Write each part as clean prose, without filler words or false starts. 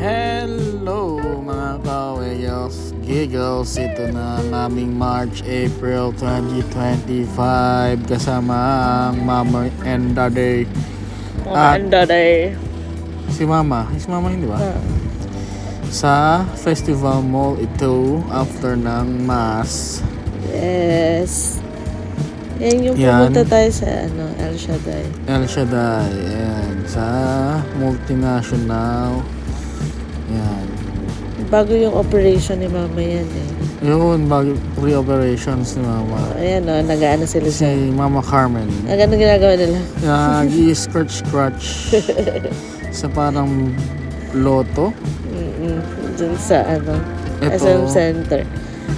Hello mga kaweyos, giggles. Ito na ang aming March, April 2025 kasama ang Mama and Daddy. And Daddy. Si Mama hindi ba? Sa Festival Mall ito after ng Mass. Yes. Yan yung pumunta tayo sa El Shaddai. El Shaddai, yan. Sa multinational. Yan. Bago yung operation ni Mama yan eh. Yun, bago pre-operations ni Mama. Ayan nag-aano sila Si Mama Carmen. Ano ginagawa nila? Nag-i-scratch sa parang loto. Dun sa Ito. SM Center.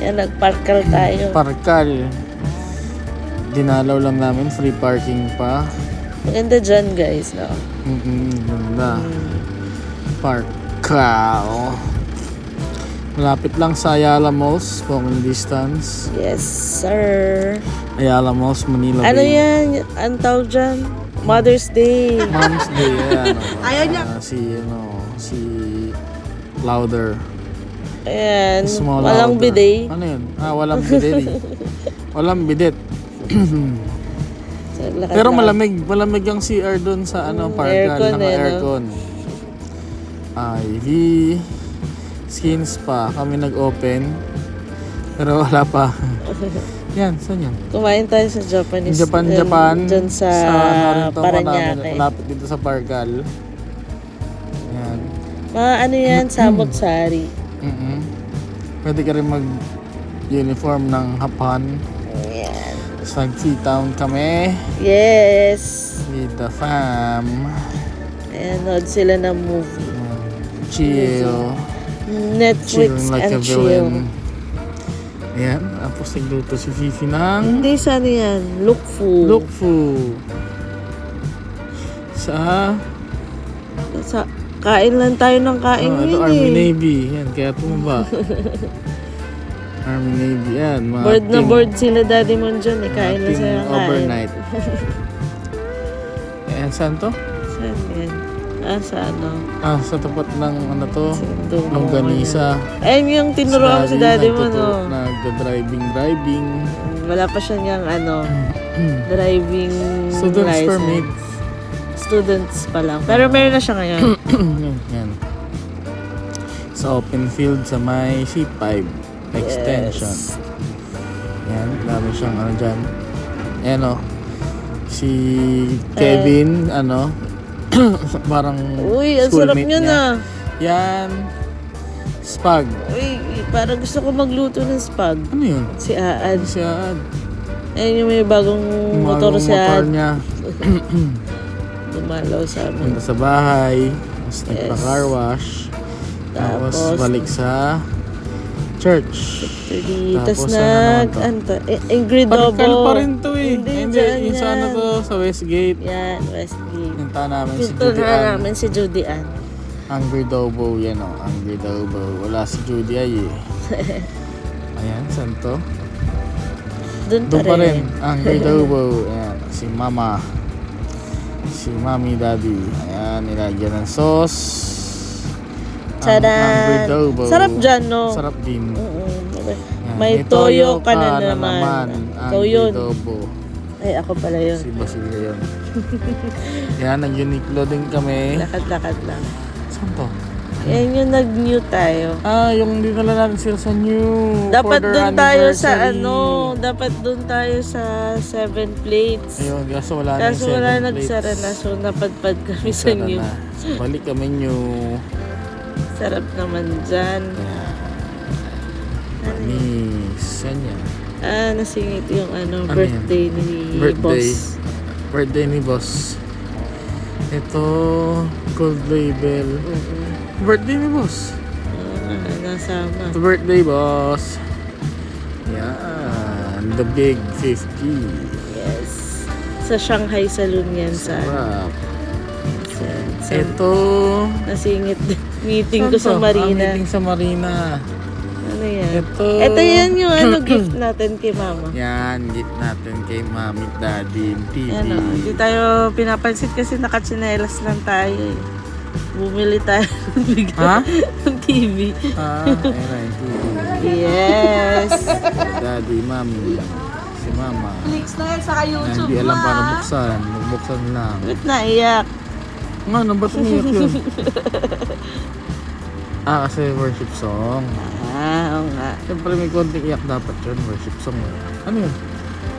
Ayan, nagparkal tayo. Parkal. Dinalaw lang namin, free parking pa. Maganda dyan guys, no? Ganda. Parkal. Malapit lang sa Ayala Malls, walking distance. Yes, sir. Ayala Malls, Manila Ano Bay. yan? Ang tawag dyan? Mother's Day. Mom's Day, ayan. Ayaw niya. Si Louder. Ayan. Small Walang Louder. bidet. Ano yun? Walang bidet. Walang bidet. Pero malamig ang CR doon sa Parkal, naka-aircon. IV, skin spa, kami nag-open. Pero wala pa. Yan, saan yan? Kumain tayo sa Japanese. Japan. Dyan sa Paranaque. Malapit dito sa Parkal. Yan. Mga yan, samot-sari. Pwede ka rin mag-uniform ng Hapan. Yan. Sa Nag-Town kami. Yes. With the fam. Ayan, nood sila ng movie. Chill. Netflix Chill like and a chill. villain. Ayan. Tapos nagluto si Fifi ng Hindi, saan yan? Look Fu. Look Fu. Sa Kain lang tayo ng kain ito Army Navy. Yan, kaya tumaba. Army Navy. Yan. Mga Board na team- board sila daddy mo dyan. Kain lang team sila ng kain. overnight. Ayan, saan to? Saan yan? Sa Sa tapat ng to? Sindong Longganisa. Ayun yung tinuruan ko si daddy mo, no? Nagda-driving. Wala pa siya niyang driving Students license. permit. Students pa lang. Pero meron na siya ngayon. Yan. Sa open field sa may C5 extension. Yes. Yan, dami siyang dyan. Ayan si Kevin, parang Uy, ang sarap schoolmate niya na. Yan. Spag. Uy, parang gusto ko magluto ng spag. Ano yun? Si Aad. Siya. Ayun yung may bagong motor si motor Aad. niya. Dumalaw sa amin. Punta sa bahay. Tapos nagpa-car wash. Tapos balik sa church. Tapos naman to? Ingrid Dobo. Parkal pa rin to eh. Hindi, Yung sa sa Westgate. Yan, Westgate. Punta namin si Pinto Judy na Ann. namin si Judy Ann. Angry Dobo, yan Angry Dobo. Wala si Judy ay Ayan, saan to? Doon Doon pa rin. Angry Dobo. Ayan, si Mama. Si Mommy, Daddy. Ayan, nilagyan ng sauce. Angry Tadaan! Dobo. Sarap dyan, no? Sarap din. Yan, May toyo ka na naman. Ikaw Angry yun. Dobo. Ay, ako pala yun. Si Basilia yun. Yan, nag-Uniqlo din kami. Lakad-lakad lang. Saan to? Yan yung nag-new tayo. Yung dinala natin sila sa new. Dapat for their doon tayo sa anniversary. dapat doon tayo sa 7 plates. Ayun, kaso wala na Kaso wala nagsara na, so napadpad kami sa new. So, balik kami new. Sarap naman dyan. Saan yan? Nasingit yung Ano birthday ni boss. Birthday ni boss. Ito, gold label. Birthday ni boss. Nasama. Happy birthday, boss. Yan, the big 50. Yes. Sa Shanghai Saloon yan sa Ito, nasingit meeting ko saan to? sa Marina. Meeting sa Marina. Ano yan? Ito yan yung gift natin kay Mama. Yan, gift natin kay Mami at Daddy TV. Hindi tayo pinapansin kasi nakatsinelas lang tayo eh. Bumili tayo ng Ha? ng TV. Ayun na yung TV. Yes. Daddy, mami, si mama. Netflix na yan, saka Na YouTube hindi alam ma. paano buksan. Magbuksan lang. Ba't naiyak? Nga, ano ba't umiyak yun? Kasi worship song. Oo nga. Siyempre may konting iyak dapat yun, worship song. Ano yun?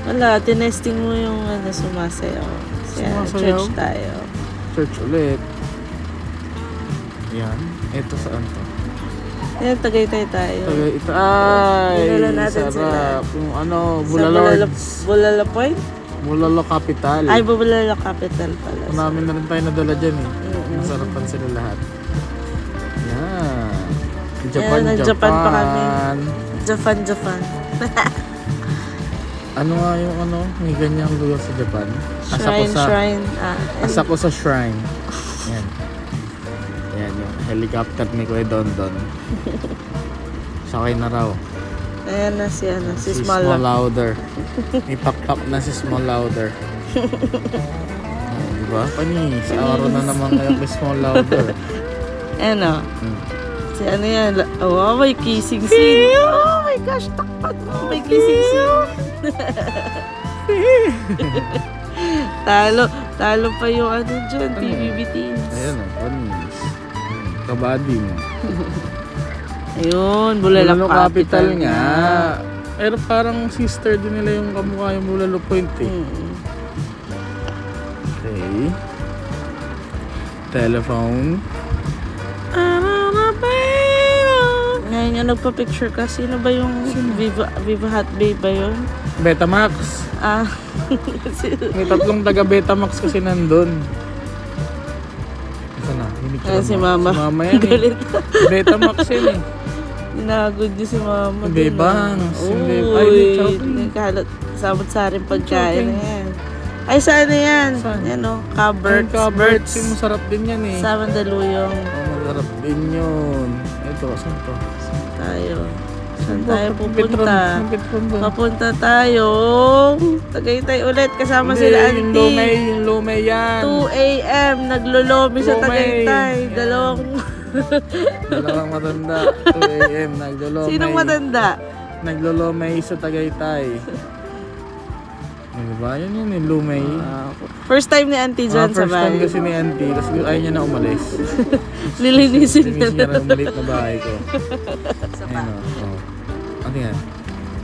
Wala, tinesting mo yung sumasayaw. Kaya Sumasayaw? church tayo. Church ulit. Yan. Ito saan to? Yan, Tagaytay tayo. Ito, ay! Dinala natin sarap. Yung Sa Bulalords. Bulala Point? Bulalo Capital. Ay, Bulala Capital pala. Namin na rin tayo nadala dyan eh. Mm-mm. Masarapan sila lahat. Yan. Japan pa kami. Japan. Ano nga yung may ganyang lugar sa Japan? Shrine. Asa ko sa shrine. Yan. Yan yung helicopter ni Kuya Dondon. Sakay na raw. Ayan na si Small Small. Louder. May pakpak na si Small Louder. Diba? Panis. Araw na naman ngayon kay Small Louder. Ayan o. Hmm. Si ano yan? Oh, may kissing scene. Oh my gosh, takpan mo. May kissing scene. Talo pa yung dyan, PBB teams. Ayan o, panis. Kabady mo. Ayun, Bulalo Capital nga. Pero parang sister din nila yung kamukha yung Bulalo Point eh. Okay. Telephone. Ngayon yung nagpa-picture ka. Sino ba yung Viva Hot Babe ba yun? Betamax. May tatlong taga Betamax kasi nandun. Ito na. Si Mama. Si Mama yan Galit. Betamax yan eh. Inagod niyo si Mama. Hindi ba? Hindi. Ay, Uy, shopping. nagkalat. Samot-saring pagkain Shopping. na yan. Ay, saan na yan? Saan? Yan o. Caberts. Caberts. Yung masarap din yan eh. Sa Mandaluyong. Masarap din yun. Ito, saan to? Tayo. Saan Ito, tayo pupunta? Petron doon. Papunta tayo. Tagaytay ulit. Kasama Hindi, sila yung auntie. Lumay yan. 2 a.m. Naglolomi sa Lumay. Tagaytay. Yan. Dalawang... matanda. 2 a.m. Naglolomay. Sinong matanda? Naglolomay sa Tagaytay. Ano ba? Yan yung lumay. First time ni auntie dyan sa First time bahay. kasi ni auntie. Tapos ayaw niya na umalis. Lilinisin Linisin niya na. na umalit na bahay ko. Ayun o. Ano yan?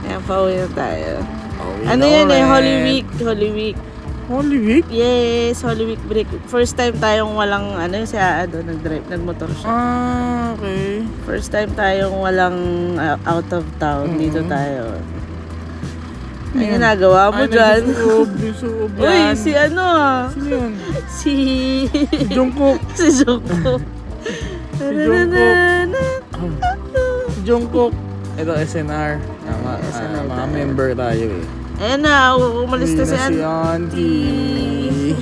Ayan, pauwi na tayo. Pauwi Ano na yan eh? ulit. Holy Week. Holy Week? Yes, Holy Week break. First time tayong walang si Aado nag-drive, nagmotor siya. Okay. First time tayong walang out of town. Dito tayo. Ano ginagawa mo dyan? Bisuob Uy, yan. si ano ah? Sino yun? Si... Si Jungkook. si Jungkook. Si Jungkook. Si Jungkook. Ito, SNR. Tama. SNR Mga tayo. member tayo eh. Ayan na, umalis na si auntie. auntie.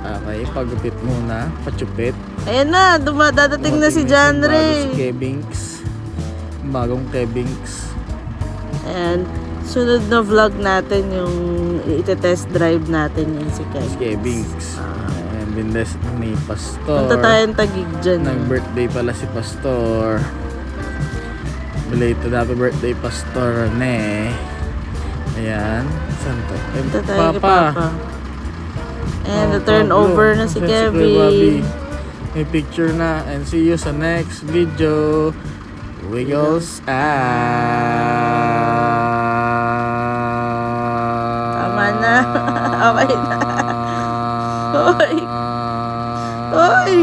Okay, pagupit muna. Pachupit. Ayan na, dadating na si John Bago Ray. si Kebings. Bagong Kebings. And sunod na vlog natin yung ite-test drive natin yung si Ken. Si Kebings. And bindes ni Pastor. Punta tayong Taguig dyan. Nag-birthday pala si Pastor. Belated happy birthday, Pastor Rene. Ayan. Saan to? Punta tayo kay Papa. And the turnover na si Ayan, Kuya Bobby. Kevin. May picture na. And see you sa next video. Wiggles Tama na. Okay na. Hoy. Hoy.